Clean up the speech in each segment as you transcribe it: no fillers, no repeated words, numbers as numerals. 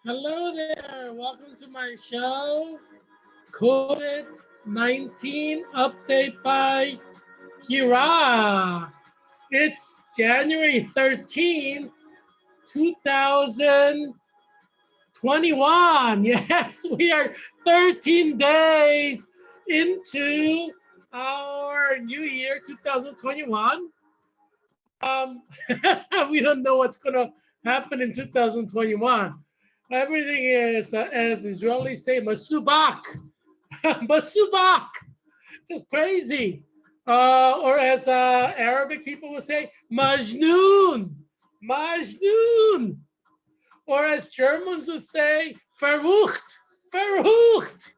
Hello there. Welcome to my show, COVID-19 update by Heerak. It's January 13th, 2021. Yes, we are 13 days into our new year, 2021. Um, we don't know what's going to happen in 2021. Everything is, as Israelis say, masubak, masubak, just crazy. Or as Arabic people will say, majnoon, majnoon. Or as Germans would say, verrucht, verrucht.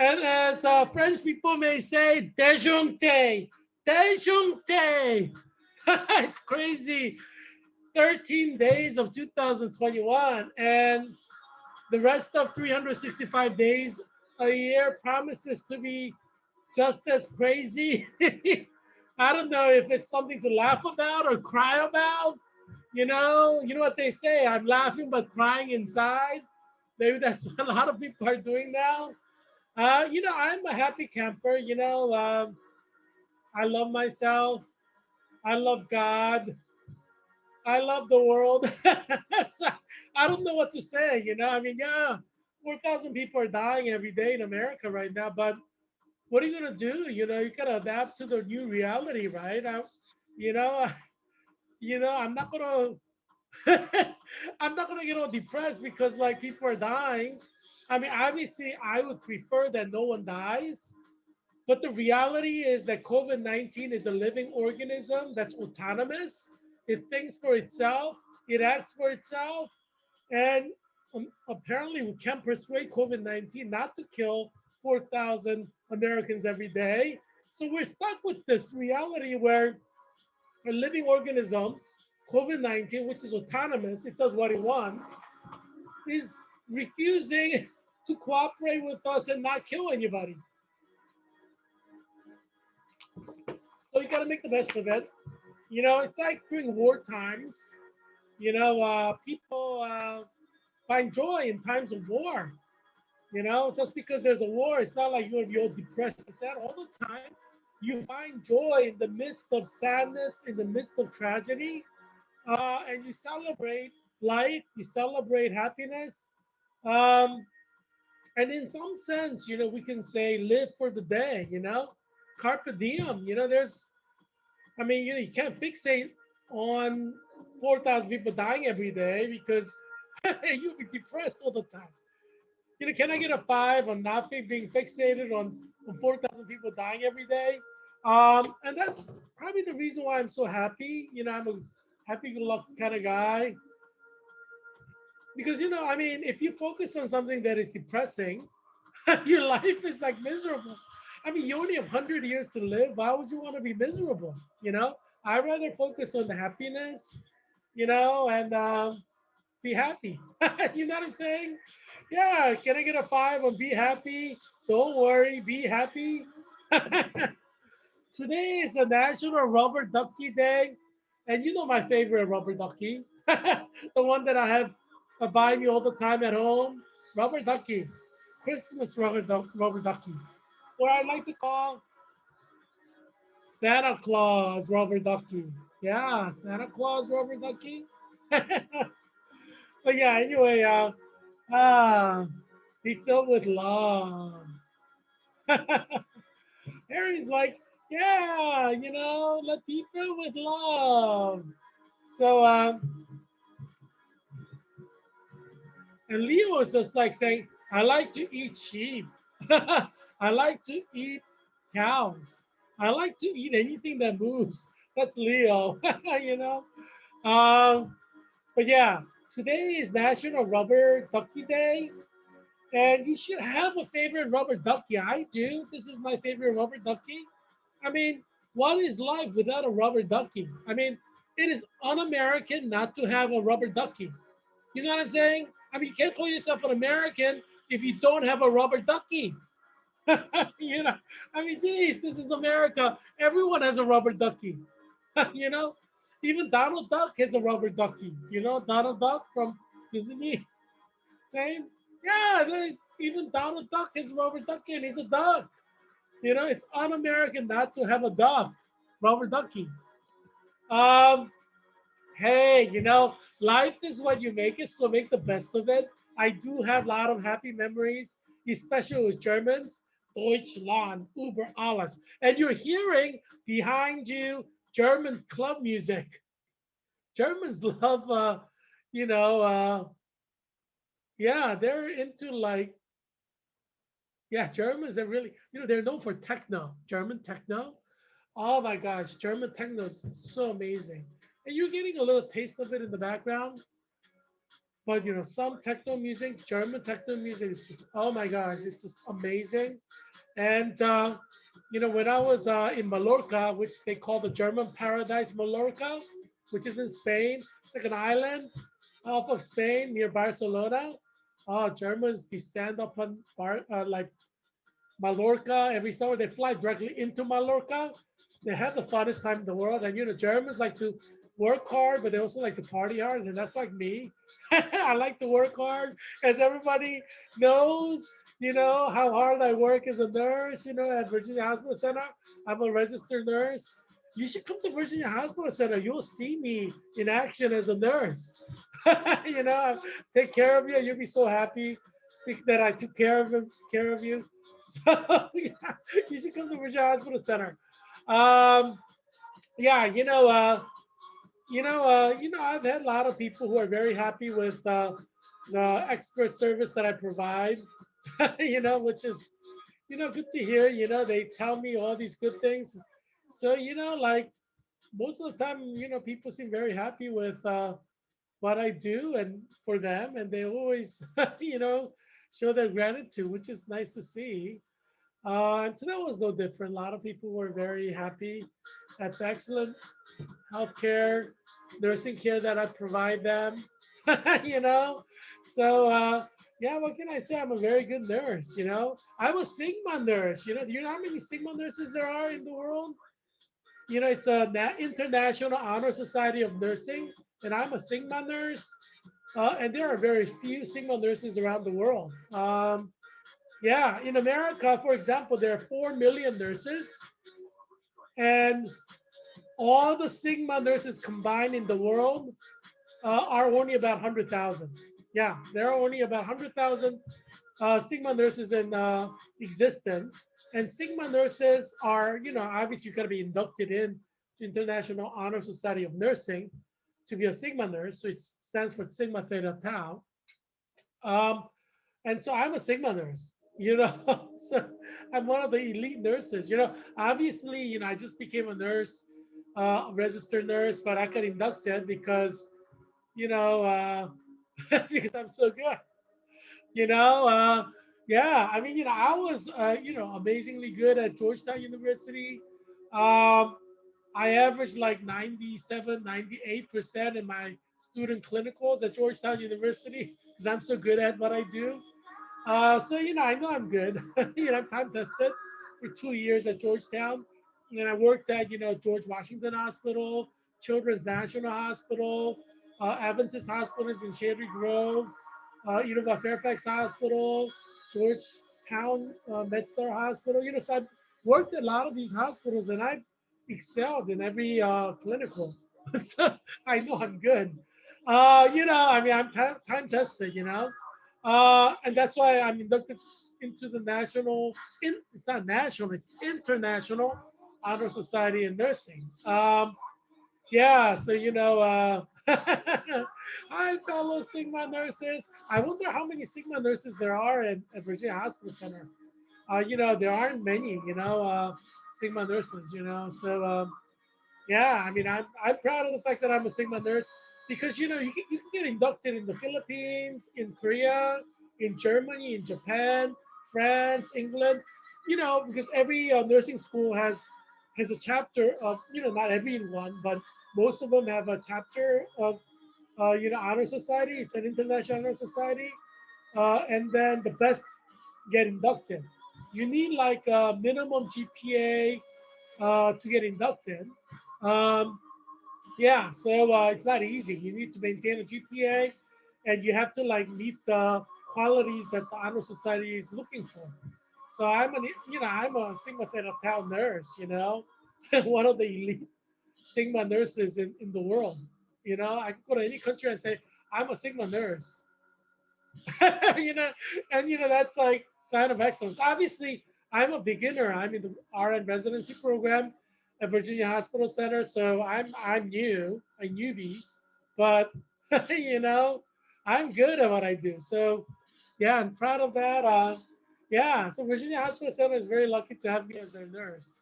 And as French people may say, déjoncté, déjoncté. It's crazy. 13 days of 2021 and the rest of 365 days a year promises to be just as crazy. I don't know if it's something to laugh about or cry about. You know what they say, I'm laughing but crying inside. Maybe that's what a lot of people are doing now. I'm a happy camper. I love myself. I love God. I love the world. So, I don't know what to say. I mean, yeah, 4,000 people are dying every day in America right now. But what are you gonna do? You gotta adapt to the new reality, right? You know, I'm not gonna, I'm not gonna get all depressed because like people are dying. I mean, obviously, I would prefer that no one dies. But the reality is that COVID-19 is a living organism that's autonomous. It thinks for itself, it acts for itself. And apparently, we can persuade COVID-19 not to kill 4,000 Americans every day. So we're stuck with this reality where a living organism, COVID-19, which is autonomous, it does what it wants, is refusing to cooperate with us and not kill anybody. So you got to make the best of it. It's like during war times. People find joy in times of war. Just because there's a war, it's not like you're gonna be all depressed and sad all the time. You find joy in the midst of sadness, in the midst of tragedy, and you celebrate life. You celebrate happiness. Um, and in some sense, we can say live for the day. Carpe diem. I mean, you can't fixate on 4,000 people dying every day because you'll be depressed all the time. Can I get a five on not being fixated on 4,000 people dying every day? And that's probably the reason why I'm so happy. I'm a happy-go-lucky kind of guy. Because, I mean, if you focus on something that is depressing, your life is like miserable. I mean, you only have 100 years to live. Why would you want to be miserable? I'd rather focus on the happiness, and be happy. You know what I'm saying? Yeah, can I get a five on be happy? Don't worry, be happy. Today is the National Rubber Ducky Day. And you know my favorite rubber ducky, the one that I have by me all the time at home. Rubber ducky, Christmas rubber ducky. Or I like to call Santa Claus rubber ducky. Yeah, Santa Claus rubber ducky. But yeah, anyway, be filled with love. Harry's like, yeah, let be filled with love. So, and Leo is just like saying, I like to eat sheep. I like to eat cows. I like to eat anything that moves. That's Leo, you know. Um, but yeah, today is National Rubber Ducky Day. And you should have a favorite rubber ducky. I do. This is my favorite rubber ducky. I mean, what is life without a rubber ducky? I mean, it is un-American not to have a rubber ducky. You know what I'm saying? I mean, you can't call yourself an American if you don't have a rubber ducky. you know, I mean, geez, this is America. Everyone has a rubber ducky. you know, even Donald Duck has a rubber ducky. Donald Duck from Disney? Okay? Yeah, even Donald Duck is Robert Ducky, he's a duck. You know, it's un-American not to have a duck, Robert Ducky. Um, hey, life is what you make it, so make the best of it. I do have a lot of happy memories, especially with Germans. Deutschland, über alles. And you're hearing behind you German club music. Germans love, you know, yeah, they're into like, yeah, Germans are really, they're known for techno, German techno. Oh my gosh, German techno is so amazing. And you're getting a little taste of it in the background. But some techno music, German techno music is just, oh my gosh, it's just amazing. And when I was in Mallorca, which they call the German Paraidse Mallorca, which is in Spain, it's like an island off of Spain near Barcelona. Oh, Germans descend upon like Mallorca every summer. They fly directly into Mallorca. They have the funnest time in the world. And Germans like to work hard, but they also like to party hard. And that's like me. I like to work hard, as everybody knows. How hard I work as a nurse. At Virginia Hospital Center, I'm a registered nurse. You should come to Virginia Hospital Center. You'll see me in action as a nurse. I take care of you. You'll be so happy that I took care of you. So yeah, you should come to Virginia Hospital Center. Um, yeah, I've had a lot of people who are very happy with the expert service that I provide. Which is good to hear. They tell me all these good things. So like most of the time, people seem very happy with what I do and for them, and they always show their gratitude, which is nice to see. And so that was no different. A lot of people were very happy at the excellent healthcare, nursing care that I provide them. you know, so yeah, what can I say? I'm a very good nurse. I'm a Sigma nurse. Do you know how many Sigma nurses there are in the world? It's a International Honor Society of Nursing, and I'm a Sigma nurse. And there are very few Sigma nurses around the world. Yeah, in America, for example, there are 4 million nurses, and all the Sigma nurses combined in the world are only about 100,000. Yeah, there are only about 100,000 Sigma nurses in existence. And Sigma nurses are, obviously you got to be inducted in to International Honor Society of Nursing to be a Sigma nurse. So it stands for Sigma Theta Tau. Um, and so I'm a Sigma nurse, so I'm one of the elite nurses. Obviously, I just became a nurse, registered nurse, but I got inducted because, because I'm so good. You know, uh, yeah, I mean, I was, amazingly good at Georgetown University. Um, I averaged like 97, 98% in my student clinicals at Georgetown University because I'm so good at what I do. So I know I'm good. I'm time tested for 2 years at Georgetown, and I worked at George Washington Hospital, Children's National Hospital, Adventist hospitals in Shady Grove, Fairfax Hospital, Georgetown MedStar Hospital. So I worked at a lot of these hospitals, and I excelled in every clinical. So I know I'm good. I mean, I'm time tested. And that's why I'm inducted into the it's not national, it's International Honor Society in Nursing. Yeah, so I fellow Sigma nurses. I wonder how many Sigma nurses there are at Virginia Hospital Center. There aren't many, Sigma nurses, So yeah, I mean, I'm proud of the fact that I'm a Sigma nurse because you can get inducted in the Philippines, in Korea, in Germany, in Japan, France, England. Because every nursing school has a chapter of not every one, but most of them have a chapter of honor society. It's an international honor society, and then the best get inducted. You need like a minimum GPA to get inducted. Um, yeah, so it's not easy. You need to maintain a GPA, and you have to like meet the qualities that the honor society is looking for. So I'm a Sigma Theta Tau nurse, one of the elite Sigma nurses in the world. I could go to any country and say, I'm a Sigma nurse. you know, and that's like sign of excellence. Obviously, I'm a beginner. I'm in the RN residency program at Virginia Hospital Center, so I'm new, a newbie, but you know, I'm good at what I do. So yeah, I'm proud of that. Yeah, so Virginia Hospital Center is very lucky to have me as their nurse.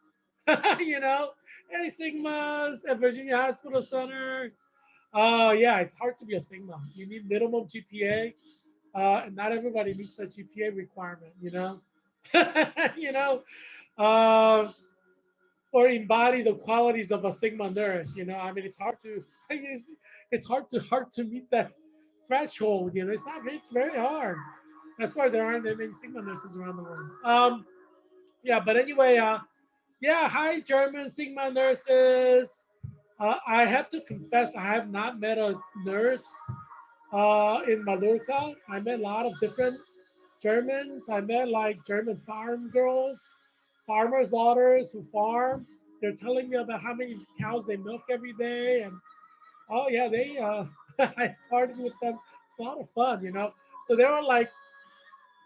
you know, hey Sigmas at Virginia Hospital Center. Yeah, it's hard to be a Sigma. You need minimum GPA, and not everybody meets that GPA requirement. you know, uh, or embody the qualities of a Sigma nurse. I mean, it's hard to it's hard to meet that threshold. It's very hard. That's why there aren't that many Sigma nurses around the world. Yeah, but anyway, yeah, hi German Sigma nurses. I have to confess, I have not met a nurse in Mallorca. I met a lot of different Germans. I met like German farm girls, farmers' daughters who farm. They're telling me about how many cows they milk every day, and oh yeah, they I partied with them. It's a lot of fun. So there were like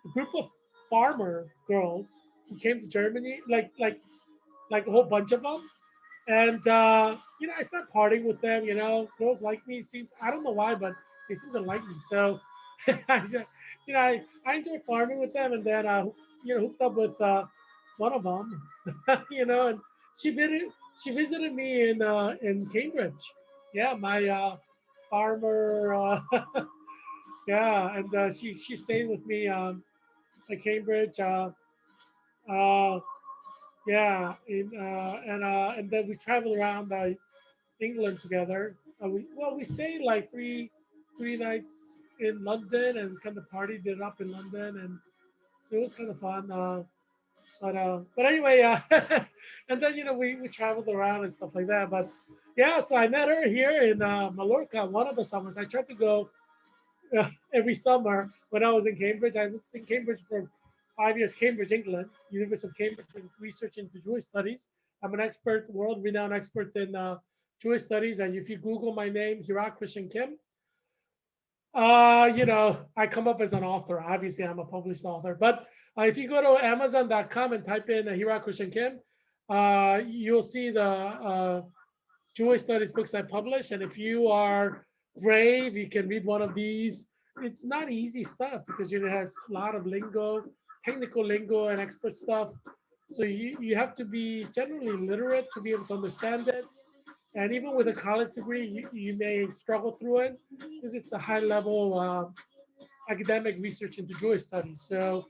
a group of farmer girls who came to Germany, like a whole bunch of them, and I started partying with them. Girls like me. Seems I don't know why, but they seem to like me. So, I enjoy farming with them, and then hooked up with one of them. And she visited she visited me in Cambridge. Yeah, my farmer. Yeah, and she stayed with me at Cambridge. Uh, yeah, and then we traveled around England together. We stayed like three nights in London and kind of partied it up in London, and so it was kind of fun. But anyway, and then we traveled around and stuff like that. But yeah, so I met her here in Mallorca one of the summers. I tried to go every summer when I was in Cambridge. I was in Cambridge for 5 years, Cambridge, England, University of Cambridge, in research into Jewish studies. I'm an expert, world-renowned expert in Jewish studies. And if you Google my name, Heerak Christian Kim, I come up as an author. Obviously, I'm a published author. But if you go to Amazon.com and type in Heerak Christian Kim, you'll see the Jewish studies books I publish. And if you are brave, you can read one of these. It's not easy stuff because it has a lot of lingo, technical lingo, and expert stuff. So you have to be generally literate to be able to understand it. And even with a college degree, you may struggle through it because it's a high level academic research into Jewish studies. So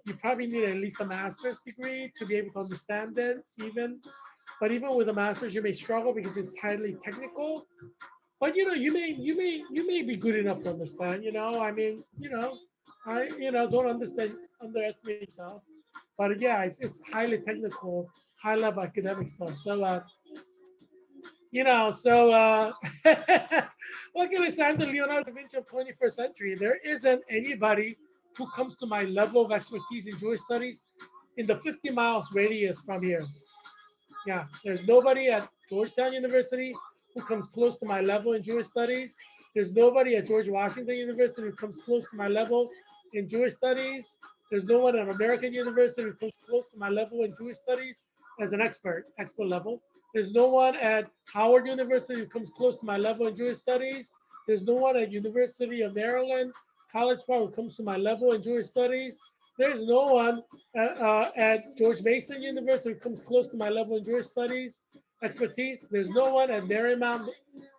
you probably need at least a master's degree to be able to understand it even. But even with a master's, you may struggle because it's highly technical. But you may be good enough to understand. I mean, don't underestimate yourself. But yeah, it's highly technical, high level academic stuff. So so what can I say? I'm the Leonardo da Vinci of 21st century. There isn't anybody who comes to my level of expertise in Jewish studies in the 50 miles radius from here. Yeah, there's nobody at Georgetown University who comes close to my level in Jewish studies. There's nobody at George Washington University who comes close to my level in Jewish studies. There's no one at American University who comes close to my level in Jewish studies as an expert level. There's no one at Howard University who comes close to my level in Jewish studies. There's no one at University of Maryland, College Park who comes to my level in Jewish studies. There's no one at George Mason University who comes close to my level in Jewish studies expertise. There's no one at Marymount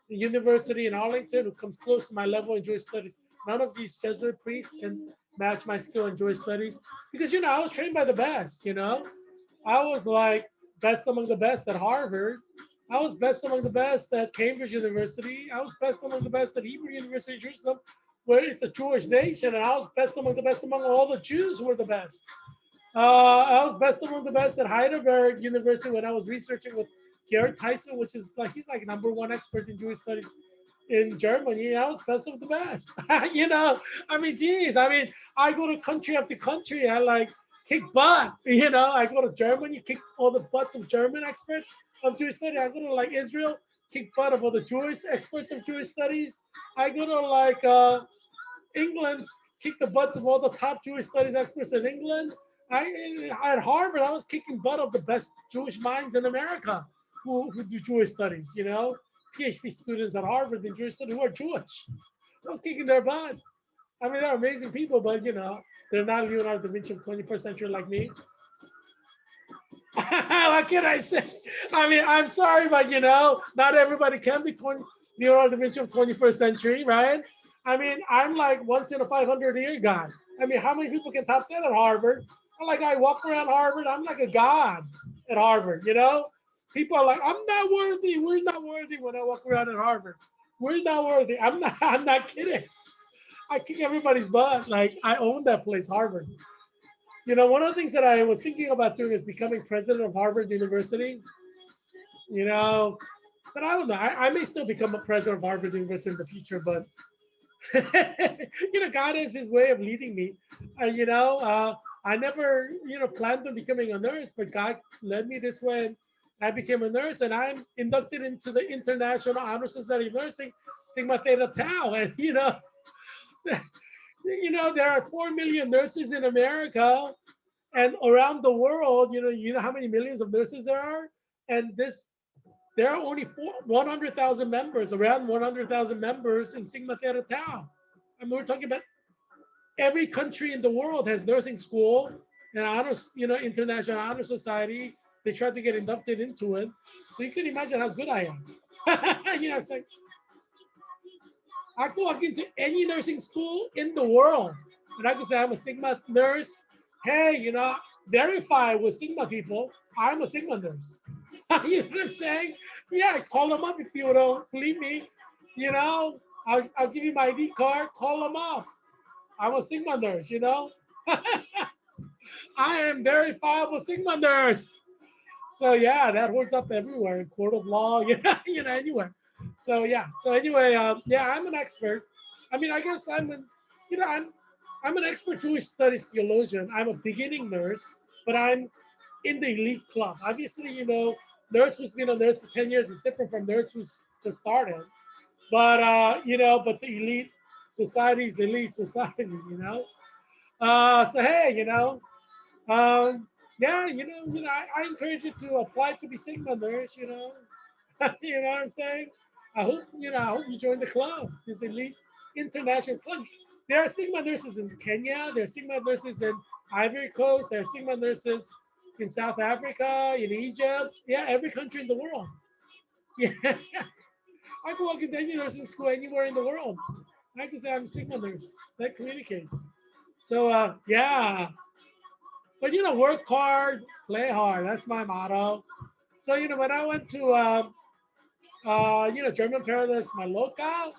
University in Arlington who comes close to my level in Jewish studies. None of these Jesuit priests can match my skill in Jewish studies because, I was trained by the best, I was like best among the best at Harvard. I was best among the best at Cambridge University. I was best among the best at Hebrew University, Jerusalem, where it's a Jewish nation. And I was best among the best among all the Jews who were the best. I was best among the best at Heidelberg University when I was researching with Gerrit Tyson, which is like, he's like #1 expert in Jewish studies in Germany. I was best of the best. You know, I mean, geez, I mean, I go to country after country. I like kick butt. You know, I go to Germany, kick all the butts of German experts of Jewish studies. I go to like Israel, kick butt of all the Jewish experts of Jewish studies. I go to like England, kick the butts of all the top Jewish studies experts in England. At Harvard, I was kicking butt of the best Jewish minds in America who do Jewish studies. You know, PhD students at Harvard in Jewish studies who are Jewish. I was kicking their butt. I mean, they're amazing people, but you know, they're not Leonardo da Vinci of 21st century like me. What can I say? I mean, I'm sorry, but you know, not everybody can be Leonardo da Vinci of 21st century, right? I mean, I'm like once in a 500-year guy. I mean, how many people can top that at Harvard? I walk around Harvard. I'm like a god at Harvard. You know, people are like, I'm not worthy. We're not worthy when I walk around at Harvard. We're not worthy. I'm not. I'm not kidding. I kick everybody's butt. Like I own that place, Harvard. You know, one of the things that I was thinking about doing is becoming president of Harvard University. You know, but I don't know. I may still become a president of Harvard University in the future, but you know, God has His way of leading me. You know, I never, you know, planned on becoming a nurse, but God led me this way. I became a nurse, and I'm inducted into the International Honor Society of Nursing, Sigma Theta Tau, and you know, there are 4 million nurses in America, and around the world, you know how many millions of nurses there are, and there are only 100,000 members, around 100,000 members in Sigma Theta Tau. I mean, we're talking about every country in the world has nursing school and honors, you know, International Honor Society. They try to get inducted into it. So you can imagine how good I am. You know, it's like I could walk into any nursing school in the world and I could say I'm a Sigma nurse. Hey, you know, verify with Sigma people. I'm a Sigma nurse. You know what I'm saying? Yeah, call them up if you don't believe me. You know, I'll give you my ID card. Call them up. I'm a Sigma nurse, you know. I am verifiable Sigma nurse. So yeah, that holds up everywhere in court of law, you know, anywhere. So yeah. So anyway, yeah, I'm an expert. I mean, I guess you know, I'm an expert Jewish studies theologian. I'm a beginning nurse, but I'm in the elite club. Obviously, you know, nurse who's been a nurse for 10 years is different from nurse who's just started. But you know, but the elite society is elite society, you know. So hey, you know, yeah, I encourage you to apply to be Sigma nurse, you know. You know what I'm saying? I hope you join the club, this elite international club. There are Sigma nurses in Kenya, there are Sigma nurses in Ivory Coast, there are Sigma nurses in South Africa, in Egypt, yeah, every country in the world. Yeah. I can walk into any nursing school anywhere in the world. I can say I'm a Sigma nurse. That communicates. So yeah, but you know, work hard, play hard. That's my motto. So you know, when I went to you know, German Paraidse Mallorca,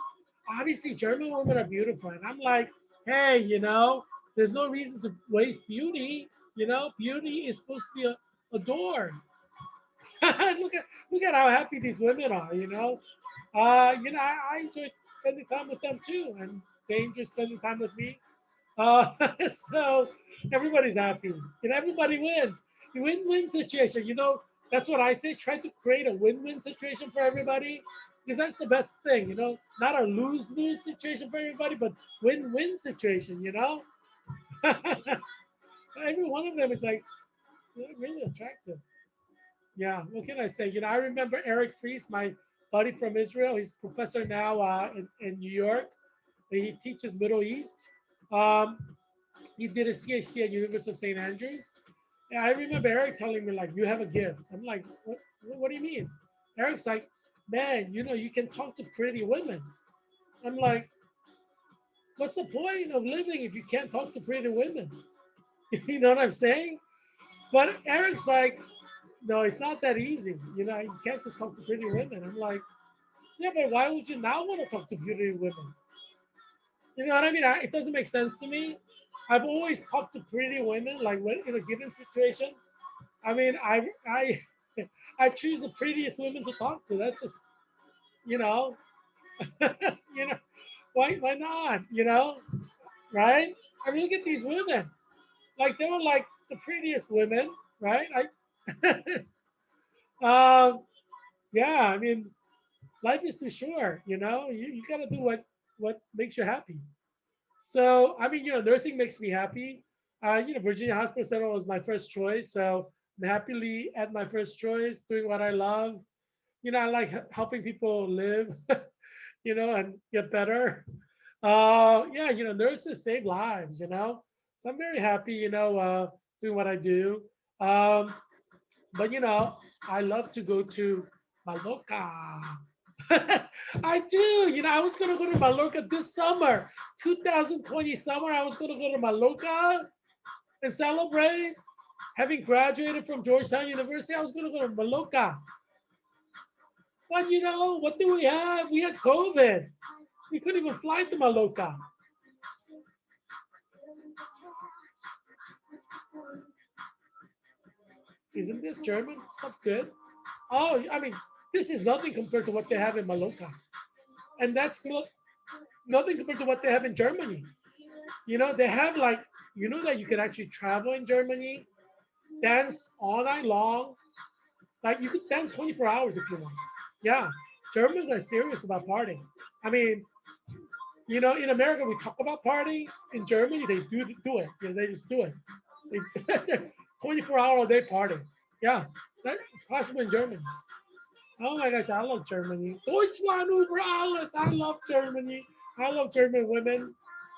obviously German women are beautiful, and I'm like, hey, you know, there's no reason to waste beauty. You know, beauty is supposed to be adored. Look at how happy these women are. You know, I enjoy spending time with them too, and they enjoy spending time with me. Uh, so everybody's happy. You know, everybody wins. The win-win situation. You know, that's what I say. Try to create a win-win situation for everybody, because that's the best thing. You know, not a lose-lose situation for everybody, but win-win situation. You know, every one of them is like really attractive. Yeah, what can I say? You know, I remember Eric Fries, my buddy from Israel. He's professor now in New York. He teaches Middle East. Um, he did his PhD at University of St. Andrews. And I remember Eric telling me like, "You have a gift." I'm like, "What? What do you mean?" Eric's like, "Man, you know, you can talk to pretty women." I'm like, "What's the point of living if you can't talk to pretty women?" You know what I'm saying? But Eric's like, "No, it's not that easy. You know, you can't just talk to pretty women." I'm like, "Yeah, but why would you now want to talk to pretty women?" You know what I mean? It doesn't make sense to me. I've always talked to pretty women, like when in a given situation. I mean, I I choose the prettiest women to talk to. That's just, you know. You know, why not? You know, right? I mean, look at these women. Like they were like the prettiest women, right? Um, yeah, I mean, life is too short. You know, you gotta do what makes you happy. So, I mean, nursing makes me happy. Virginia Hospital Center was my first choice, so I'm happily at my first choice, doing what I love. I like helping people live, and get better. Yeah, nurses save lives. So I'm very happy, doing what I do. Um, but I love to go to Mallorca. I do. I was gonna go to Mallorca this summer, 2020 summer. I was gonna go to Mallorca and celebrate having graduated from Georgetown University. I was gonna go to Mallorca, but what do we have? We had COVID. We couldn't even fly to Mallorca. Isn't this German stuff good? Oh, I mean, this is nothing compared to what they have in Mallorca, and that's nothing compared to what they have in Germany. They have like, that you can actually travel in Germany, dance all night long. Like you could dance 24 hours if you want. Yeah, Germans are serious about partying. I mean, in America we talk about partying. In Germany they do it. They just do it. They 24-hour a day party. Yeah, that's possible in Germany. Oh my gosh, I love Germany. Deutschland über alles. I love Germany. I love German women.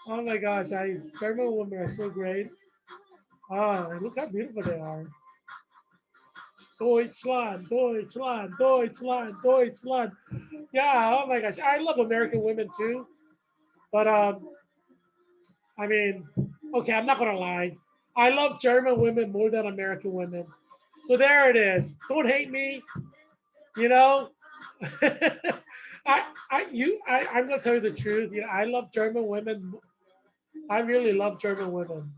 Oh my gosh, German women are so great. Oh, look how beautiful they are. Deutschland, Deutschland, Deutschland, Deutschland. Yeah, oh my gosh. I love American women too. But I mean, okay, I'm not gonna lie. I love German women more than American women. So there it is. Don't hate me, you know. I'm gonna tell you the truth. I love German women. I really love German women.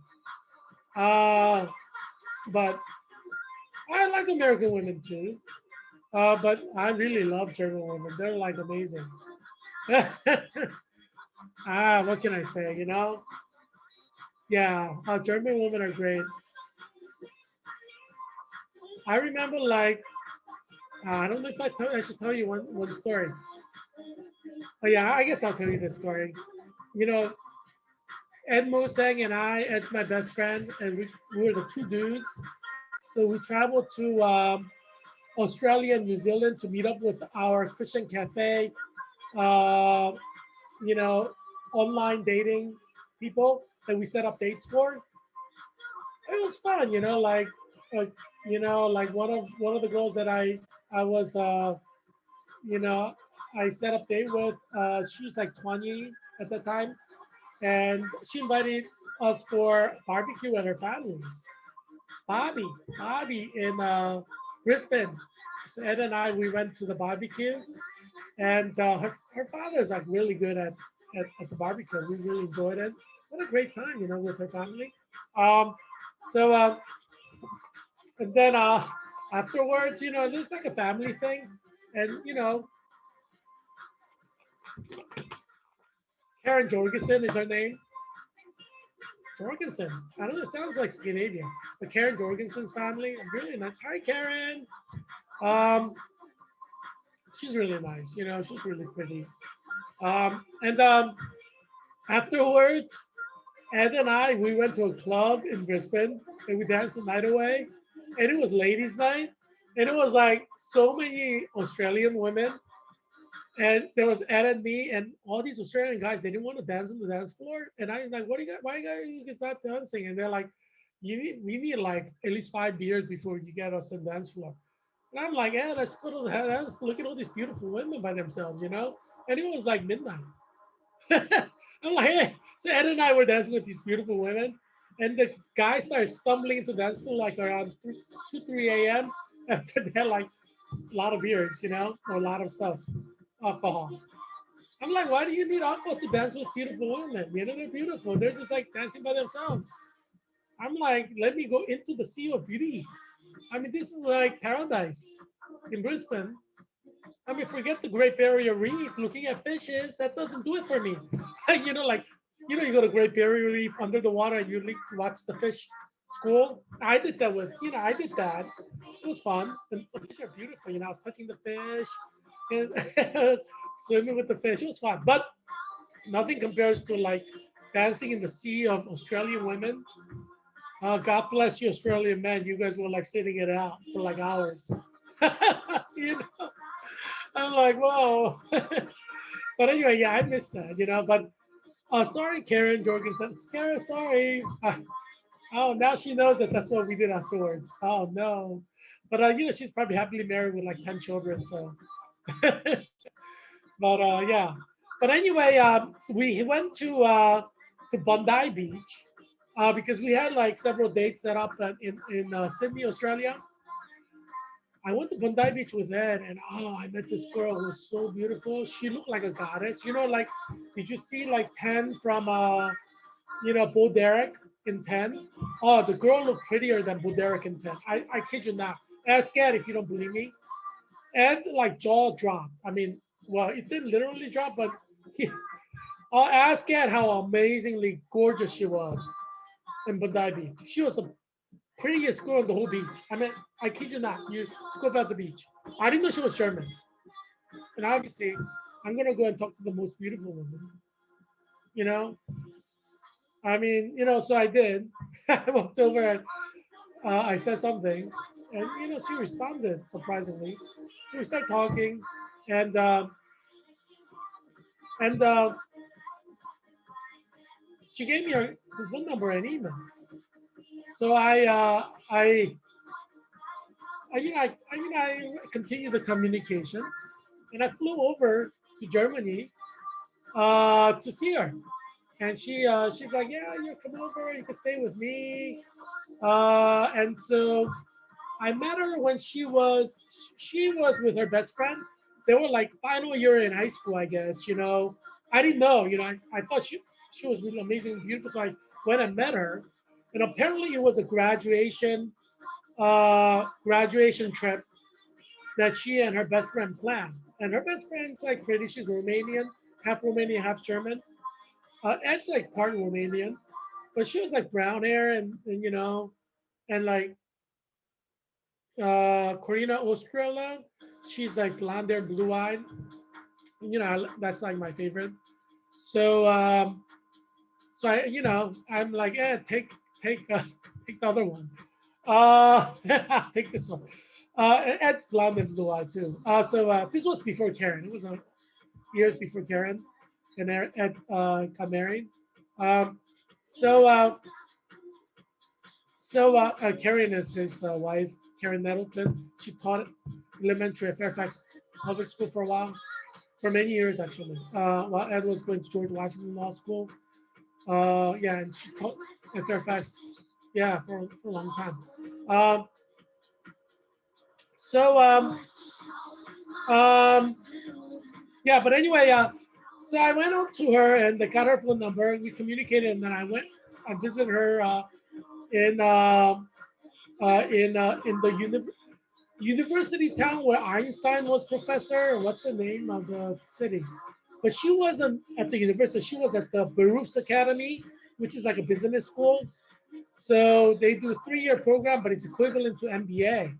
Uh, but I like American women too. But I really love German women. They're like amazing. What can I say? Yeah, German women are great. I remember like I don't know if I should tell you one story. Oh yeah, I guess I'll tell you this story. You know, Ed Mosang and Ed's my best friend, and we were the two dudes. So we traveled to Australia and New Zealand to meet up with our Christian cafe, uh, you know, online dating people that we set up dates for. It was fun, uh, like one of the girls that I was, you know, I set up date with. She's like 20 at the time, and she invited us for barbecue at her family's. Bobby, Bobby in Brisbane. So Ed and I we went to the barbecue, and her father is like really good at the barbecue. We really enjoyed it. What a great time, with her family. Um, so and then afterwards, it's like a family thing, and Karen Jorgensen is her name. Jorgensen. I don't know. It sounds like Scandinavia. But Karen Jorgensen's family, really nice. Hi, Karen. Um, she's really nice. She's really pretty. And afterwards, Ed and I, we went to a club in Brisbane and we danced the night away. And it was ladies' night. And it was like so many Australian women. And there was Ed and me and all these Australian guys. They didn't want to dance on the dance floor. And I was like, "What do you got? Why you guys not dancing?" And they're like, we need like at least 5 beers before you get us on the dance floor." And I'm like, "Yeah, let's go to the dance floor. Look at all these beautiful women by themselves." And it was like midnight. I'm like, "Hey." So Ed and I were dancing with these beautiful women. And the guy started stumbling into dance floor like around 2, 3 a.m. after they had like a lot of beers, or a lot of stuff, alcohol. I'm like, why do you need alcohol to dance with beautiful women? They're beautiful. They're just like dancing by themselves. I'm like, let me go into the sea of beauty. I mean, this is like paradise in Brisbane. I mean, forget the Great Barrier Reef. Looking at fishes, that doesn't do it for me. Like, you go to Great Barrier Reef under the water and you watch the fish school. I did that I did that. It was fun. And the fish are beautiful. I was touching the fish, swimming with the fish. It was fun. But nothing compares to like dancing in the sea of Australian women. God bless you, Australian men. You guys were like sitting it out for like hours. you know, I'm like, whoa. But anyway, yeah, I missed that, But sorry, Karen Jorgensen. Karen, sorry. Oh, now she knows that that's what we did afterwards. Oh no. But she's probably happily married with like 10 children. So, but yeah. But anyway, we went to Bondi Beach because we had like several dates set up in Sydney, Australia. I went to Bondi Beach with Ed, and I met this girl who was so beautiful. She looked like a goddess. Like, did you see like 10 from Bo Derek in 10? Oh, the girl looked prettier than Bo Derek in 10. I kid you not. Ask Ed if you don't believe me. Ed like jaw dropped. I mean, well, it didn't literally drop, but he, I'll ask Ed how amazingly gorgeous she was in Bondi Beach. She was the prettiest girl in the whole beach. I mean, I kid you not. You scope out the beach. I didn't know she was German. And obviously, I'm gonna go and talk to the most beautiful woman. You know, I mean, so I did. I walked over and I said something, and she responded surprisingly. So we started talking, and and she gave me her phone number and email. So I continued the communication, and I flew over to Germany to see her. And she's like, yeah, you come over, you can stay with me. And so I met her when she was with her best friend. They were like final year in high school, I guess. I didn't know. I thought she was really amazing, and beautiful. So I went and met her, and apparently it was a graduation trip that she and her best friend planned. And her best friend's like pretty. She's Romanian, half German. Ed's like part Romanian, but she was like brown hair and like Corina Ostrella. She's like blonde hair, blue eyed. That's like my favorite. So I'm like, take take the other one. Take this one. Ed's blonde and blue eyed too. So this was before Karen. It was years before Karen and Ed got married. Um, so uh, Karen is his wife, Karen Nettleton. She taught elementary at Fairfax Public School for a while, for many years actually. While Ed was going to George Washington Law School. Yeah, and she taught at Fairfax, yeah, for a long time. Um, so um, yeah, but anyway, so I went up to her and I got her phone number. We communicated, and then I visited her in in the university town where Einstein was professor. What's the name of the city? But she wasn't at the university. She was at the Berufs Academy, which is like a business school. So they do a 3-year program, but it's equivalent to MBA.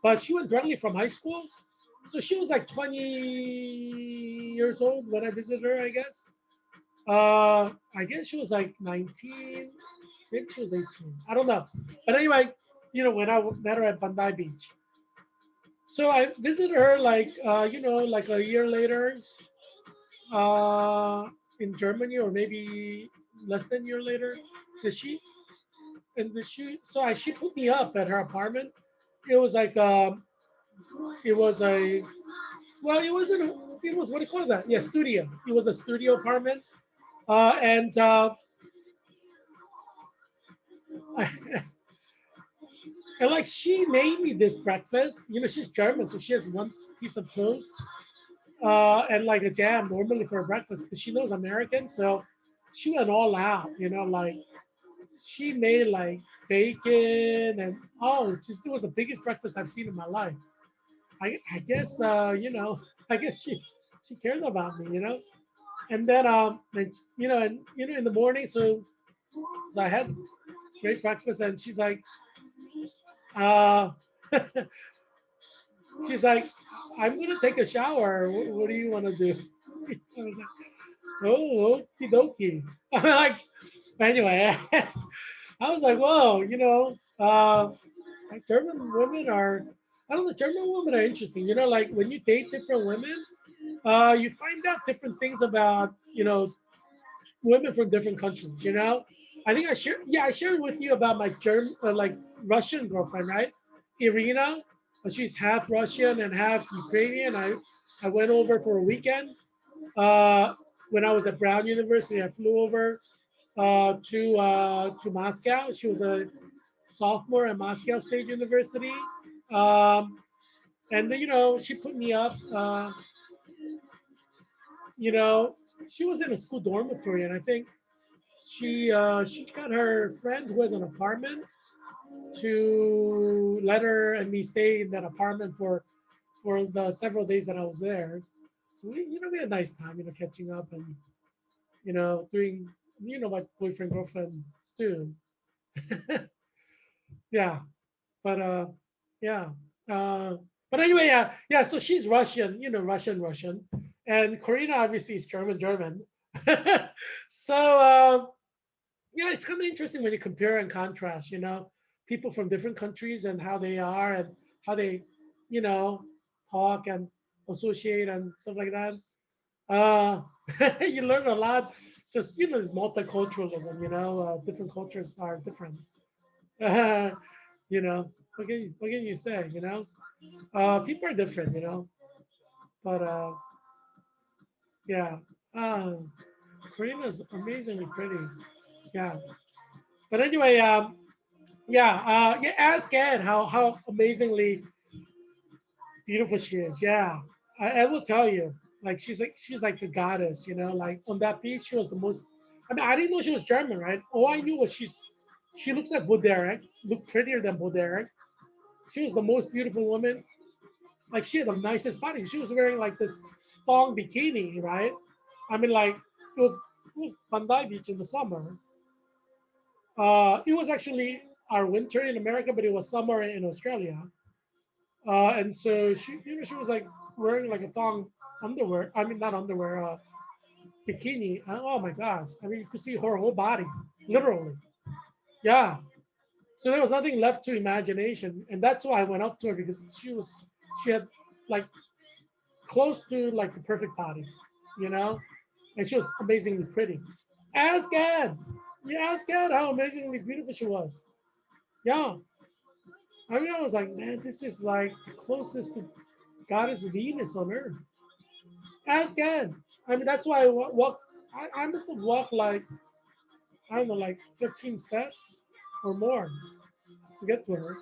But she went directly from high school. So she was like 20 years old when I visited her, I guess. I guess she was like 19, maybe she was 18. I don't know. But anyway, when I met her at Bondi Beach. So I visited her like, like a year later uh, in Germany, or maybe less than a year later. Did she, she put me up at her apartment. It was like, it was a, well, it wasn't, it was, what do you call that? Yeah, studio. It was a studio apartment. And and like she made me this breakfast. She's German, so she has one piece of toast and like a jam normally for breakfast, because she knows American. So she went all out. Like she made like bacon and it was the biggest breakfast I've seen in my life. I guess I guess she cared about me, you know. And then and, in the morning, so I had great breakfast, and she's like, uh, she's like, I'm gonna take a shower. What do you want to do? I was like, oh, okie dokie. I'm like, anyway, I was like, whoa, like German women are, I don't know, German women are interesting. You know, like when you date different women, you find out different things about, women from different countries. You know, I think I shared with you about my German, like Russian girlfriend, right? Irina, she's half Russian and half Ukrainian. I went over for a weekend. Uh, when I was at Brown University, I flew over to Moscow. She was a sophomore at Moscow State University. Um, and she put me up. You know, she was in a school dormitory, and I think she got her friend who has an apartment to let her and me stay in that apartment for the several days that I was there. So we had a nice time, catching up and doing like boyfriend girlfriend too. Yeah, but yeah. Uh, but anyway, yeah. So she's Russian, Russian, and Karina obviously is German. So yeah, it's kind of interesting when you compare and contrast, people from different countries and how they are and how they, you know, talk and associate and stuff like that. Uh, you learn a lot. Just this multiculturalism. Different cultures are different. What can you say? People are different. But yeah, uh, Karina's amazingly pretty. Yeah. But anyway, yeah. Ask Ed how amazingly beautiful she is. Yeah, I will tell you. Like she's like the goddess. Like on that beach, she was the most. I mean, I didn't know she was German, right? All I knew was she looks like Boderek, looked prettier than Boderek. She was the most beautiful woman. Like she had the nicest body. She was wearing like this thong bikini, right? I mean, like it was Bandai Beach in the summer. It was actually our winter in America, but it was summer in Australia. And so she was like wearing like a thong underwear. I mean, not underwear, bikini. Oh my gosh! I mean, you could see her whole body, literally. Yeah. So there was nothing left to imagination, and that's why I went up to her because she had like close to like the perfect body, you know, and she was amazingly pretty. Ask God, yeah, ask God how amazingly beautiful she was. Yeah. I mean, I was like, man, this is like the closest to goddess Venus on earth. Ask God. I mean, that's why I walk. I must have walked like I don't know, like 15 steps or more to get to her.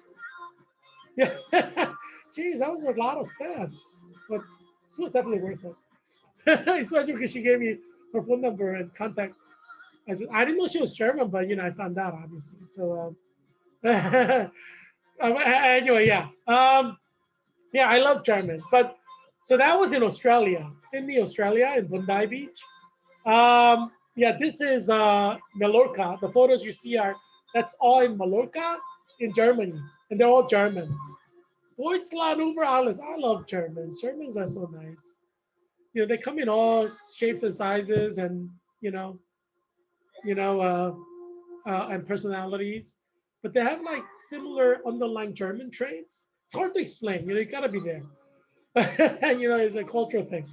Yeah, jeez, that was a lot of steps, but she was definitely worth it. Especially because she gave me her phone number and contact. I didn't know she was German, but I found out obviously. So anyway, yeah. Yeah, I love Germans, but so that was in Australia, Sydney, Australia, in Bondi Beach. Yeah, this is Mallorca. The photos you see are that's all in Mallorca, in Germany, and they're all Germans. Deutschland über alles. I love Germans. Germans are so nice. They come in all shapes and sizes, and you know, and personalities, but they have like similar underlying German traits. It's hard to explain. You gotta be there. And it's a cultural thing.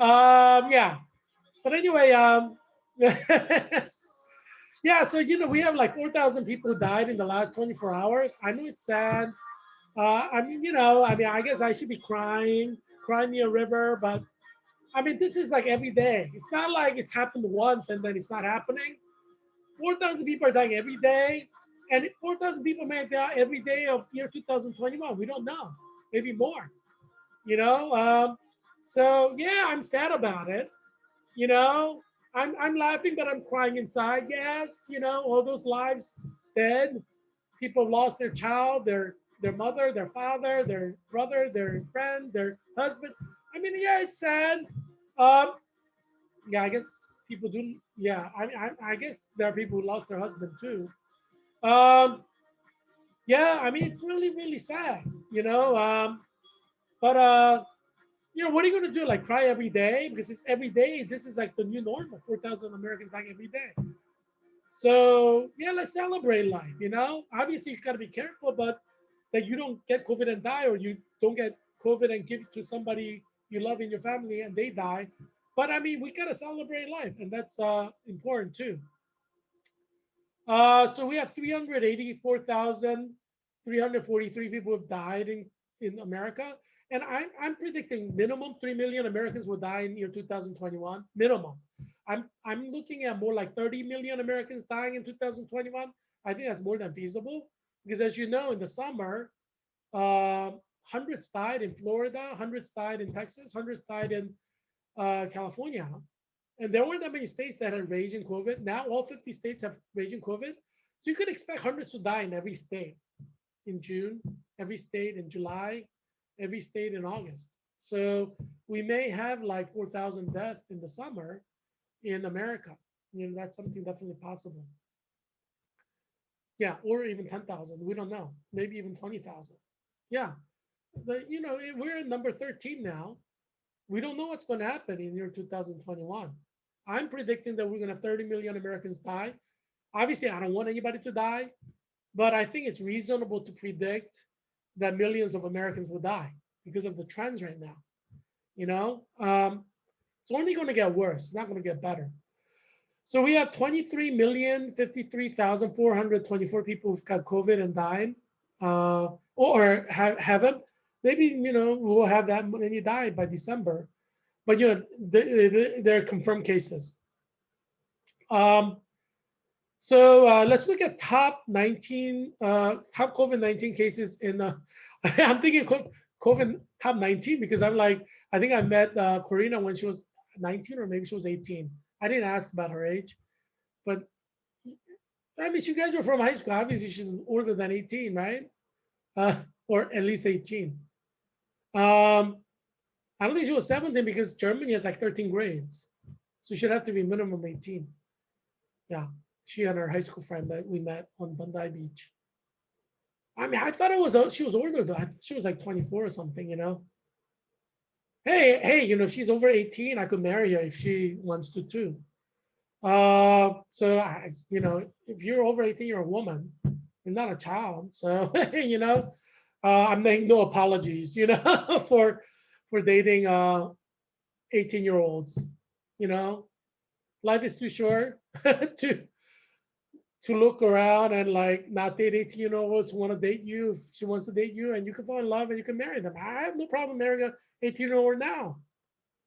Yeah, but anyway, yeah. So we have like 4,000 people who died in the last 24 hours. I know it's sad. I mean, I guess I should be crying me a river, but I mean, this is like every day. It's not like it's happened once and then it's not happening. 4,000 people are dying every day, and 4,000 people may die every day of year 2021. We don't know, maybe more. You know, so yeah, I'm sad about it. You know, I'm laughing, but I'm crying inside. Yes, all those lives dead. People lost their child, their mother, their father, their brother, their friend, their husband. I mean, yeah, it's sad. Um, yeah, I guess people do. Yeah, I guess there are people who lost their husband too. Um, yeah, I mean, it's really, really sad, you know. But what are you gonna do? Like cry every day because it's every day. This is like the new normal. 4,000 Americans dying every day. So yeah, let's celebrate life. Obviously you gotta be careful, but that you don't get COVID and die, or you don't get COVID and give it to somebody you love in your family and they die. But I mean, we gotta celebrate life, and that's important too. So we have 384,343 people have died in America. And I'm predicting minimum 3 million Americans will die in year 2021. Minimum. I'm looking at more like 30 million Americans dying in 2021. I think that's more than feasible. Because as you know, in the summer, hundreds died in Florida, hundreds died in Texas, hundreds died in California. And there weren't that many states that had raging COVID. Now all 50 states have raging COVID. So you could expect hundreds to die in every state in June, every state in July, every state in August. So we may have like 4,000 deaths in the summer in America. That's something definitely possible. Yeah, or even 10,000. We don't know. Maybe even 20,000. Yeah. We're at number 13 now. We don't know what's going to happen in year 2021. I'm predicting that we're going to have 30 million Americans die. Obviously, I don't want anybody to die, but I think it's reasonable to predict that millions of Americans will die because of the trends right now. It's only going to get worse. It's not going to get better. So we have 23,053,424 people who've got COVID and died, or haven't. Maybe we'll have that many die by December, but they're confirmed cases. So let's look at top 19 top COVID-19 cases in. I'm thinking COVID top 19 because I think I met Corina when she was 19 or maybe she was 18. I didn't ask about her age, but I mean, you guys were from high school. Obviously, she's older than 18, right? Or at least 18. I don't think she was 17 because Germany has like 13 grades. So she'd have to be minimum 18. Yeah. She and her high school friend that we met on Bondi Beach. I mean, I thought she was older though. I thought she was like 24 or something. Hey, if she's over 18, I could marry her if she wants to too. If you're over 18, you're a woman. You're not a child. So, I'm making no apologies, for dating 18-year-olds. Life is too short to look around and like not date 18-year-olds who want to date you if she wants to date you, and you can fall in love and you can marry them. I have no problem marrying an 18-year-old now.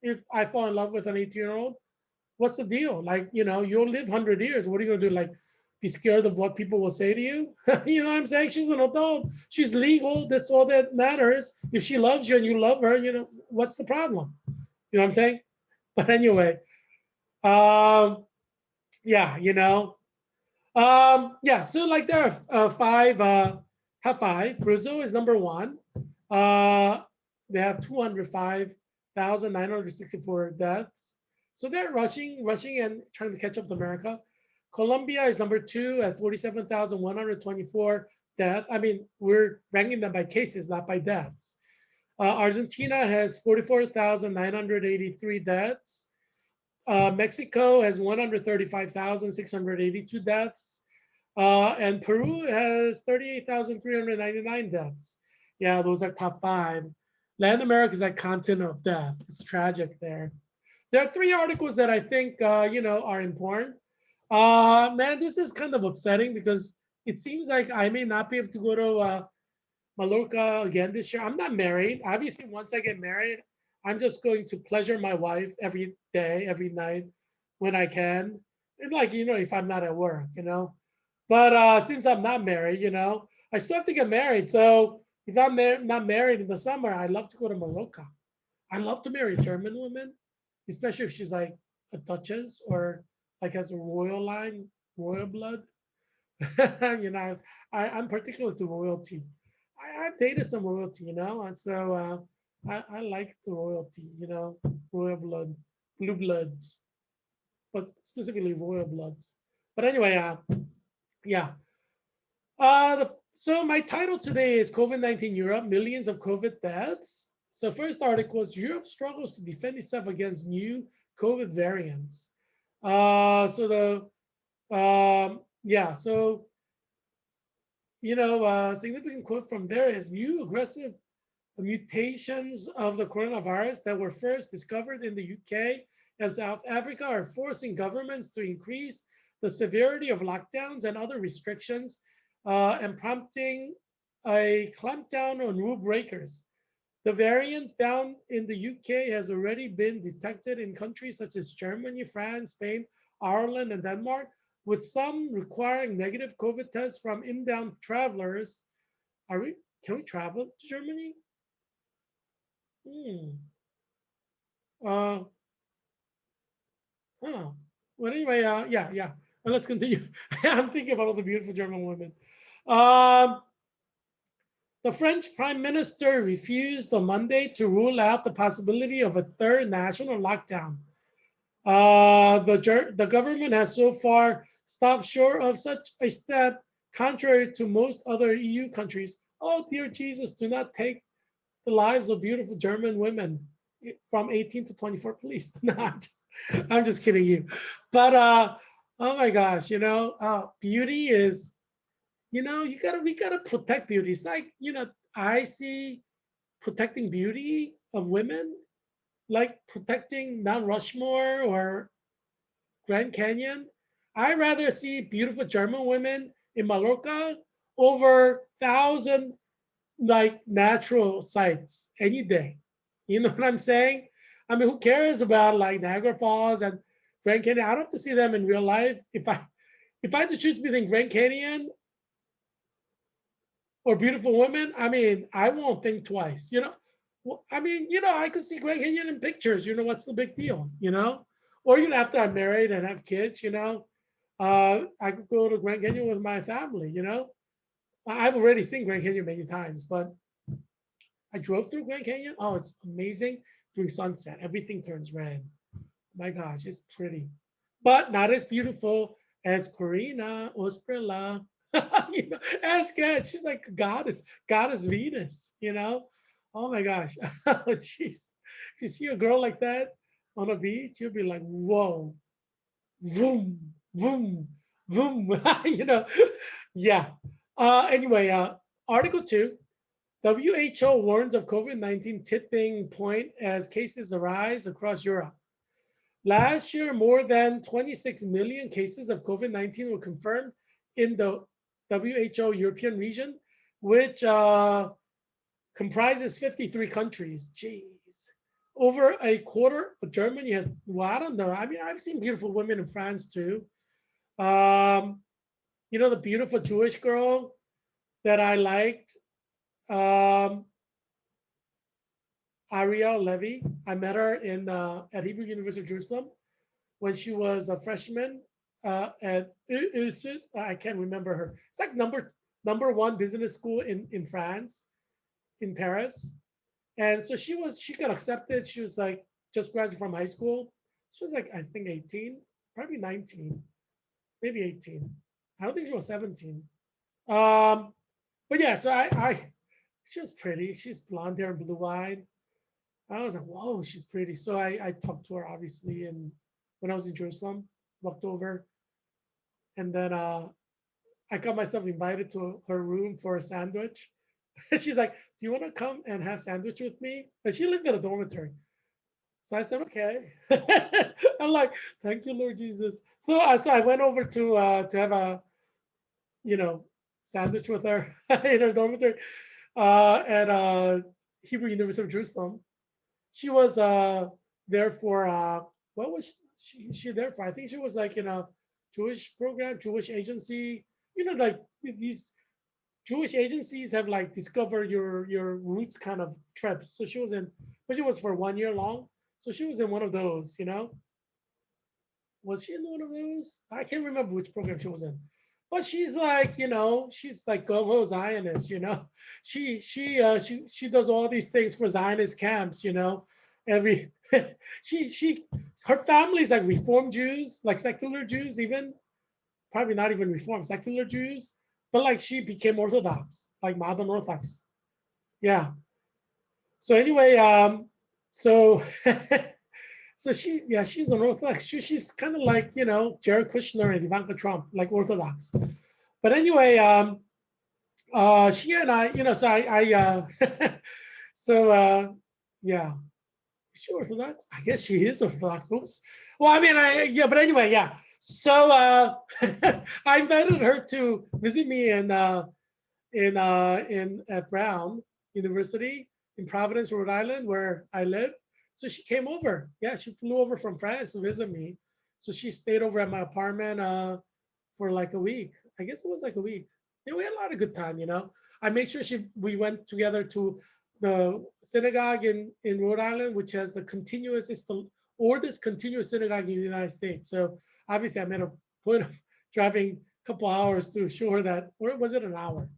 If I fall in love with an 18-year-old, what's the deal? Like, you'll live 100 years. What are you going to do? Like, be scared of what people will say to you? You know what I'm saying? She's an adult. She's legal. That's all that matters. If she loves you and you love her, what's the problem? You know what I'm saying? But anyway, yeah, yeah. So like there are five, top five. Brazil is number one. They have 205,964 deaths. So they're rushing and trying to catch up to America. Colombia is number two at 47,124 deaths. I mean, we're ranking them by cases, not by deaths. Argentina has 44,983 deaths. Mexico has 135,682 deaths. And Peru has 38,399 deaths. Yeah, those are top five. Latin America is a continent of death. It's tragic there. There are three articles that I think are important. Man, this is kind of upsetting because it seems like I may not be able to go to Mallorca again this year. I'm not married. Obviously, once I get married, I'm just going to pleasure my wife every day, every night when I can. And like, if I'm not at work. But since I'm not married, I still have to get married. So if I'm not married in the summer, I'd love to go to Mallorca. I love to marry a German woman, especially if she's like a duchess or like has a royal line, royal blood. I'm particular to royalty. I've dated some royalty, and so I like the royalty, royal blood, blue bloods, but specifically royal bloods. But anyway, yeah. So my title today is COVID-19 Europe, millions of COVID deaths. So first article is Europe struggles to defend itself against new COVID variants. So yeah, so significant quote from there is new aggressive mutations of the coronavirus that were first discovered in the UK and South Africa are forcing governments to increase the severity of lockdowns and other restrictions and prompting a clampdown on rule breakers. The variant down in the UK has already been detected in countries such as Germany, France, Spain, Ireland, and Denmark, with some requiring negative COVID tests from inbound travelers. Can we travel to Germany? Hmm. Uh, huh. Well, anyway, yeah. And let's continue. I'm thinking about all the beautiful German women. Um, the French Prime Minister refused on Monday to rule out the possibility of a third national lockdown. The government has so far stopped short of such a step, contrary to most other EU countries. Oh, dear Jesus, do not take the lives of beautiful German women from 18 to 24, please. No, I'm just kidding you. But oh my gosh, beauty is, we gotta protect beauty. It's like, I see protecting beauty of women like protecting Mount Rushmore or Grand Canyon. I rather see beautiful German women in Mallorca over thousand like natural sites any day. You know what I'm saying? I mean, who cares about like Niagara Falls and Grand Canyon? I don't have to see them in real life. If I had to choose between Grand Canyon or beautiful women, I mean, I won't think twice. Well, I mean, I could see Grand Canyon in pictures. What's the big deal? Or even after I'm married and have kids, I could go to Grand Canyon with my family. I've already seen Grand Canyon many times, but I drove through Grand Canyon. Oh, it's amazing during sunset. Everything turns red. My gosh, it's pretty, but not as beautiful as Corina Osprella. As good. She's like goddess Venus. Oh my gosh. Oh, jeez. If you see a girl like that on a beach, you'll be like, whoa, boom, boom, boom. Yeah. Anyway, Article 2. WHO warns of COVID-19 tipping point as cases arise across Europe. Last year, more than 26 million cases of COVID-19 were confirmed in the WHO European region, which comprises 53 countries. Jeez. Over a quarter of Germany has, well, I don't know. I mean, I've seen beautiful women in France too. Um, the beautiful Jewish girl that I liked, um, Ariel Levy. I met her at Hebrew University of Jerusalem when she was a freshman at I can't remember her. It's like number one business school in France, in Paris. And so she got accepted. She was like just graduated from high school. She was like, I think 18, probably 19, maybe 18. I don't think she was 17. Um, but yeah, so I she was pretty. She's blonde hair and blue eyed. I was like, whoa, she's pretty. So I talked to her obviously, and when I was in Jerusalem, walked over, and then I got myself invited to her room for a sandwich. She's like, "Do you want to come and have sandwich with me?" And she lived in a dormitory, so I said, "Okay." I'm like, "Thank you, Lord Jesus." So I went over to have a you know sandwich with her in her dormitory at Hebrew University of Jerusalem. She was there for what was she there for? I think she was like in a Jewish program, Jewish agency. Like these Jewish agencies have like discover your roots kind of trips. So but she was for 1 year long. So she was in one of those. Was she in one of those? I can't remember which program she was in. but she's like, she's like go Zionist, she does all these things for Zionist camps, every she her family's like Reform Jews, like secular Jews, even probably not even Reform, secular Jews, but like she became Orthodox, like modern Orthodox. Yeah. So anyway, so so she's an Orthodox. She's kind of like Jared Kushner and Ivanka Trump, like Orthodox. But anyway, she and I, so so yeah, is she Orthodox? I guess she is Orthodox. Oops. Well, I mean, yeah, but anyway, yeah. So I invited her to visit me in at Brown University in Providence, Rhode Island, where I lived. So she came over. Yeah, she flew over from France to visit me. So she stayed over at my apartment for like a week. I guess it was like a week. Yeah, we had a lot of good time. I made sure we went together to the synagogue in Rhode Island, which has it's the oldest continuous synagogue in the United States. So obviously I made a point of driving a couple hours to show her that, or was it an hour?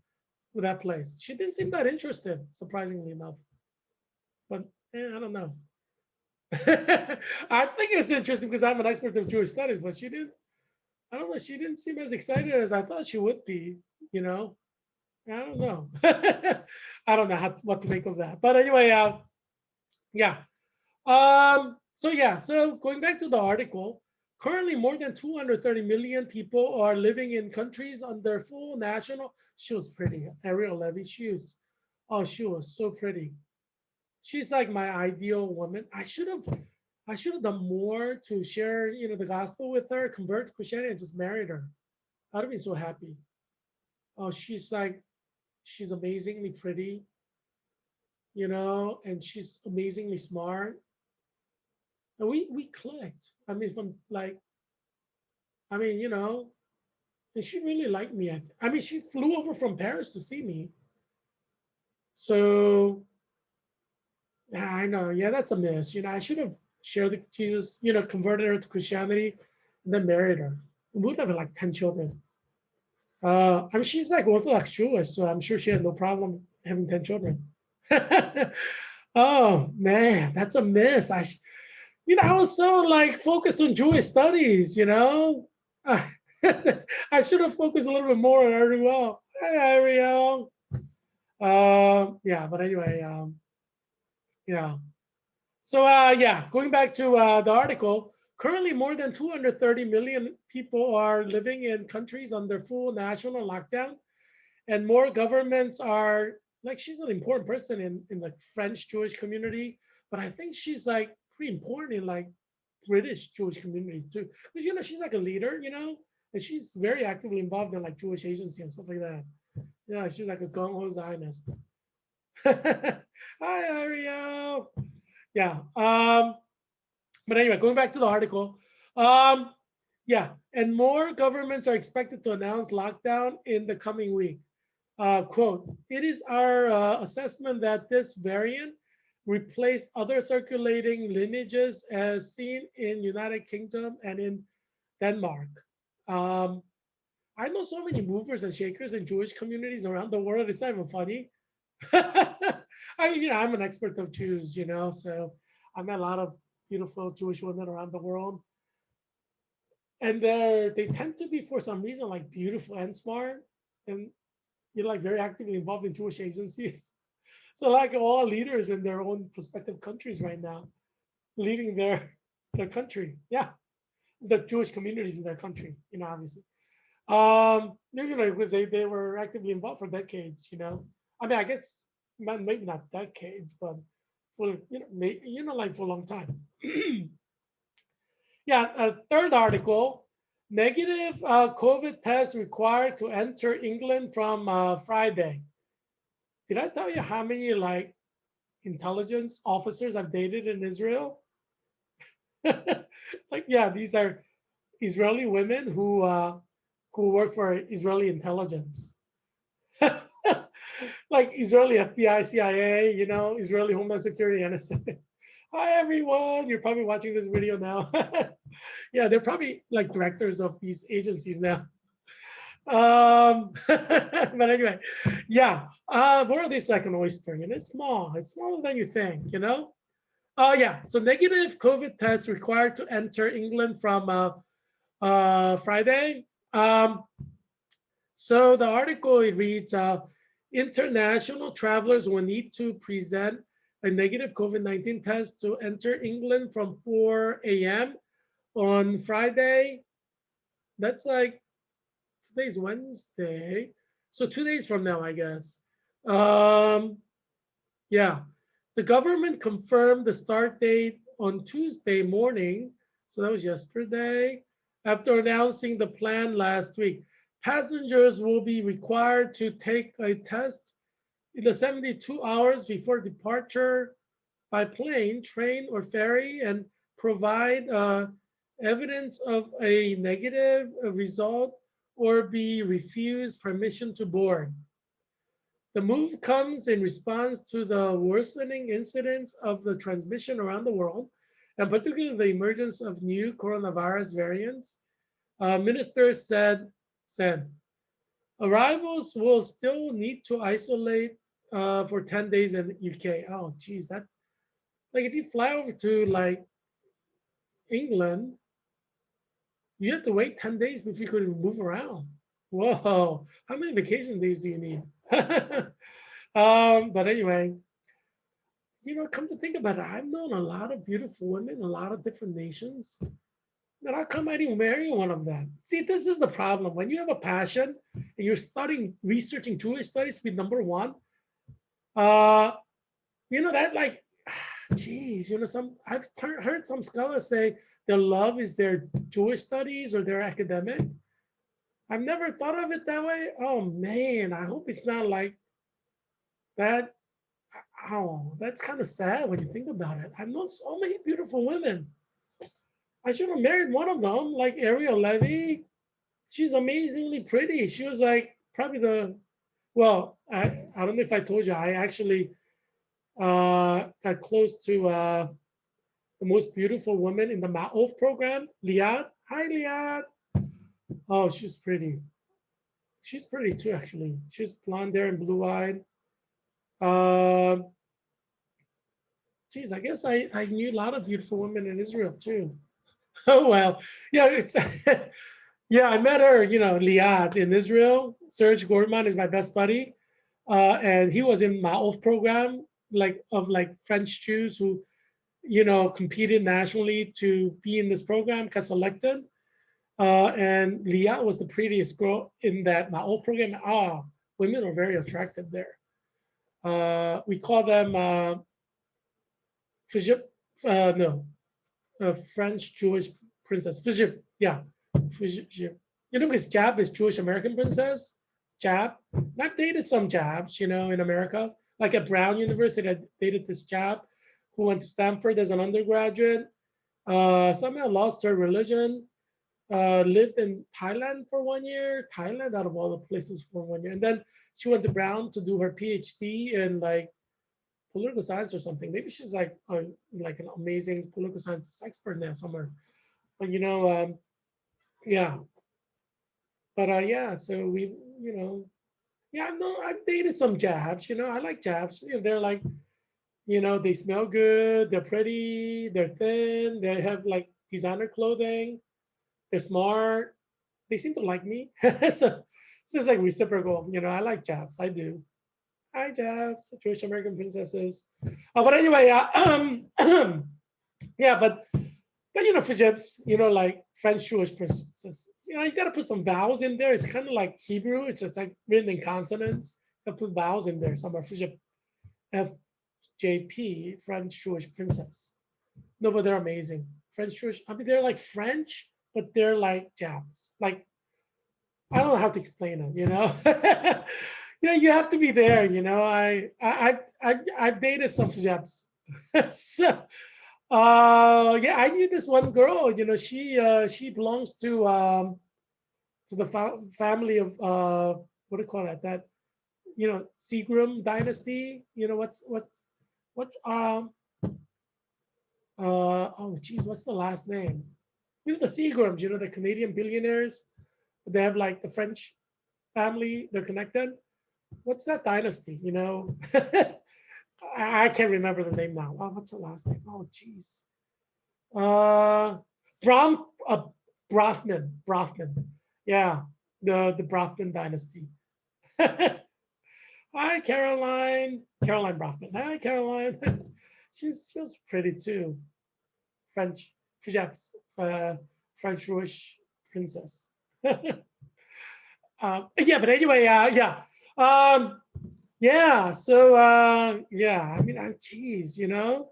With that place. She didn't seem that interested, surprisingly enough. But I don't know. I think it's interesting because I'm an expert of Jewish studies, but she didn't. I don't know. She didn't seem as excited as I thought she would be. You know. I don't know. I don't know what to make of that. But anyway, yeah. So yeah. So going back to the article, currently more than 230 million people are living in countries under full national. She was pretty. Ariel Levy. She was so pretty. She's like my ideal woman. I should have done more to share, the gospel with her, convert to Christianity, and just married her. I'd have been so happy. Oh, she's amazingly pretty, and she's amazingly smart. And we clicked. I mean, from like, I mean, and she really liked me. I mean, she flew over from Paris to see me. So yeah, I know. Yeah, that's a miss. I should have shared Jesus, converted her to Christianity and then married her. We would have like 10 children. I mean, she's like Orthodox Jewish, so I'm sure she had no problem having 10 children. Oh man, that's a miss. I was so like focused on Jewish studies. I should have focused a little bit more on Ariel. Hey, Ariel. Yeah, but anyway, yeah. So yeah, going back to the article, currently more than 230 million people are living in countries under full national lockdown, and more governments are like, she's an important person in the French Jewish community, but I think she's like pretty important in like British Jewish community too, because she's like a leader, and she's very actively involved in like Jewish agency and stuff like that. Yeah, she's like a gung-ho Zionist. Hi, Ariel. Yeah. But anyway, going back to the article, um, yeah, and more governments are expected to announce lockdown in the coming week. Quote, it is our assessment that this variant replaced other circulating lineages as seen in United Kingdom and in Denmark. Um, I know so many movers and shakers in Jewish communities around the world. It's not even funny. I mean, I'm an expert of Jews, so I met a lot of beautiful Jewish women around the world, and they tend to be, for some reason, like beautiful and smart, and like very actively involved in Jewish agencies. So like all leaders in their own prospective countries right now, leading their country. Yeah, the Jewish communities in their country. Obviously. Because they were actively involved for decades. I mean, I guess maybe not decades, but for like for a long time. Yeah, third article, negative COVID test required to enter England from Friday. Did I tell you how many like intelligence officers I've dated in Israel? Like, yeah, these are Israeli women who work for Israeli intelligence. Like Israeli FBI, CIA, Israeli Homeland Security, NSA. Hi everyone, you're probably watching this video now. Yeah, they're probably like directors of these agencies now. But anyway, yeah. World is like an oyster, it's small. It's smaller than you think. Oh yeah. So negative COVID test required to enter England from Friday. So the article, it reads, international travelers will need to present a negative COVID-19 test to enter England from 4 a.m. on Friday. That's like, today's Wednesday. So 2 days from now, I guess. Um, yeah. The government confirmed the start date on Tuesday morning. So that was yesterday, after announcing the plan last week. Passengers will be required to take a test in the 72 hours before departure by plane, train, or ferry, and provide evidence of a negative result or be refused permission to board. The move comes in response to the worsening incidence of the transmission around the world, and particularly the emergence of new coronavirus variants. Ministers said arrivals will still need to isolate for 10 days in the UK. Oh, geez, that, like, if you fly over to like England, you have to wait 10 days before you could even move around. Whoa, how many vacation days do you need? But anyway, come to think about it, I've known a lot of beautiful women in a lot of different nations. And how come I didn't marry one of them? See, this is the problem. When you have a passion and you're studying, researching Jewish studies with number one, uh, that like, geez, I've heard some scholars say their love is their Jewish studies or their academic. I've never thought of it that way. Oh man, I hope it's not like that. Oh, that's kind of sad when you think about it. I've known so many beautiful women. I should have married one of them, like Ariel Levy. She's amazingly pretty. She was like probably I don't know if I told you, I actually got close to the most beautiful woman in the Ma'of program, Liat. Hi, Liat. Oh, she's pretty. She's pretty too, actually. She's blonde hair and blue eyed. Uh, Geez, I guess I knew a lot of beautiful women in Israel too. Oh well, yeah, it's yeah. I met her, Liad in Israel. Serge Gorman is my best buddy, and he was in Ma'of program, like French Jews who, competed nationally to be in this program, got selected. And Liad was the prettiest girl in that Ma'of program. Women are very attractive there. We call them no, French Jewish princess. Fujib, yeah, Fujib. Because Jab is Jewish American princess. Jab. And I've dated some Jabs, in America. Like at Brown University, I dated this Jab who went to Stanford as an undergraduate. Somehow lost her religion. Lived in Thailand for 1 year. Thailand, out of all the places, for 1 year, and then she went to Brown to do her PhD in like political science or something. Maybe she's like like an amazing political science expert now somewhere. But yeah. But yeah. So we, yeah. No, I've dated some Jabs. I like Jabs. They're like, they smell good. They're pretty. They're thin. They have like designer clothing. They're smart. They seem to like me. So it's like reciprocal. I like Jabs. I do. Hi, Jabs, Jewish American princesses. But anyway, yeah, but for Jabs, like French Jewish princesses, you got to put some vowels in there. It's kind of like Hebrew. It's just like written in consonants. You put vowels in there somewhere. For FJP, French Jewish princess. No, but they're amazing. French Jewish. I mean, they're like French, but they're like Jabs. Like, I don't know how to explain it. You have to be there. I've dated some Jabs. So, yeah, I knew this one girl. She belongs to the family of what do you call that? That Seagram dynasty. What's oh geez, what's the last name? The Seagrams. The Canadian billionaires. They have like the French. family, they're connected. What's that dynasty? You know, I can't remember the name now. Oh, what's the last name? Oh, geez. Bram, Brafman. Yeah, the Brafman dynasty. Hi, Caroline. Caroline Brafman. Hi, Caroline. She was pretty too. French, uh, French Jewish princess. Yeah, but anyway, yeah. Yeah, so yeah, I mean, geez, you know,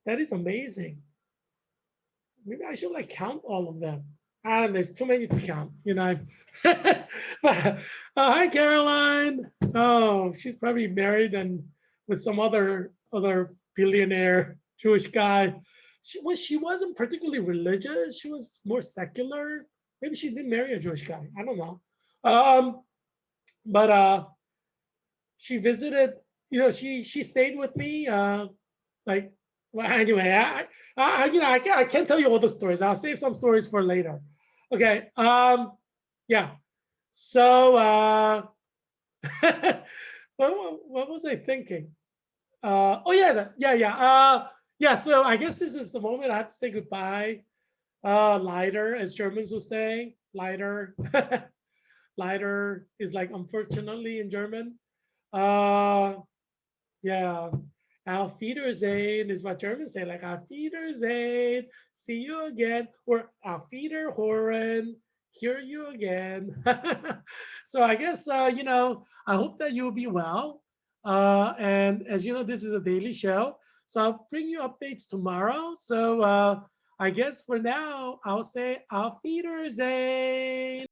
that is amazing. Maybe I should like count all of them. I don't know, there's too many to count, you know. But hi, Caroline. Oh, she's probably married and with some other billionaire Jewish guy. She wasn't particularly religious. She was more secular. Maybe she didn't marry a Jewish guy. I don't know. But she visited. You know, she stayed with me. Like, well, anyway, you know, I can't tell you all the stories. I'll save some stories for later. Okay. Yeah. So, what was I thinking? Oh yeah, yeah. Yeah. So I guess this is the moment I have to say goodbye. Leider, as Germans will say, leider. Leider is like unfortunately in German. Uh, yeah. Auf Wiedersehen is what Germans say, like Auf Wiedersehen, see you again, or Auf Wiederhören, hear you again. So I guess, you know, I hope that you'll be well. And as you know, this is a daily show. So I'll bring you updates tomorrow. So I guess for now, I'll say Auf Wiedersehen.